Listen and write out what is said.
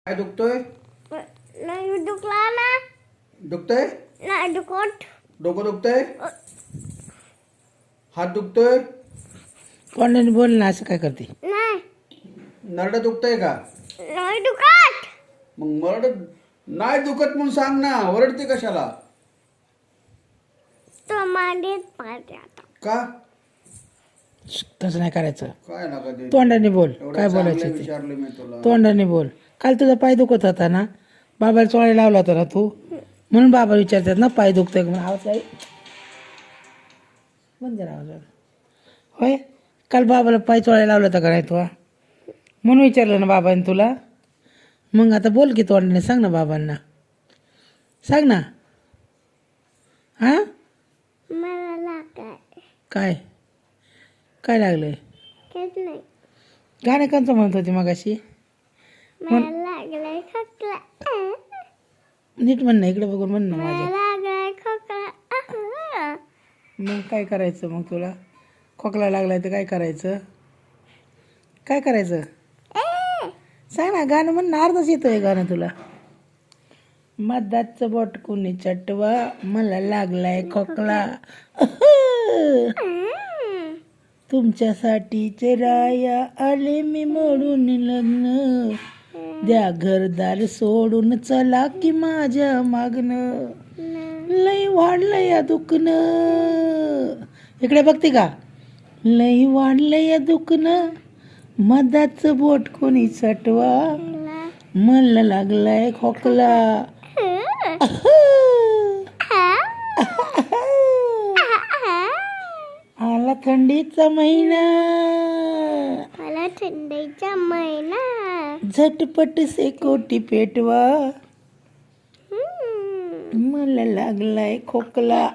काय दुखतोय? नाही दुखला ना. दुखतंय? नाही दुखत. डोकं दुखतंय? हात दुखतोय? तोंडाने बोल ना, असं काय करते? नाही नरडं दुखतंय का? नाही दुखत. मग मरड नाही दुखत म्हणून सांग ना, ओरडते कशाला? तो मांडीत पाडते आता. का? तसं नाही करायचं. काय नका ते तोंडाने बोल, एवढं काय चांगलं बोलायचं ते. विचारलं मी तुला. तोंडाने बोल. काल तुझा पाय दुखत होता ना, बाबाला चोळायला लावला होता ना तू, म्हणून बाबा विचारतात ना पाय दुखतोय का म्हणून. आवाज काय बंद जरा आवाज. होय, काल बाबाला पाय चोळायला लावला होता का नाही तू? म्हणून विचारलं ना बाबाने तुला. मग आता बोल की तोंडाने, सांग ना बाबांना, सांग ना. हा, मला लागलाय. काय काय लागलंय? काहीच नाही. गाणं कोणतं म्हणत होती मगाशी? मला लागलाय खोकला. नीट म्हण ना, इकडे बघून म्हण ना मला माझ्या. लागलाय खोकला. मग काय करायचं? मग तुला खोकला लागलाय तर काय करायचं? काय करायचं? सांग ना, गाणं म्हण ना, अर्धच येतोय गाणं तुला. मधाचं बोट कुणी चटवा, मला लागलाय खोकला. तुमच्यासाठी राया आले मी मोडून लग्न, द्या घरदार सोडून चला की माझ्या मागणं. लई वाढलंय या दुखणं. इकडे बघते का? लई वाढलंय या दुखणं, मधाचं बोट कोणी चटवा, मला लागलाय खोकला. आला थंडीचा महिना, मला थंडीचा महिना. झटपट से कोटी पेटवा, मला लागलाय खोकला.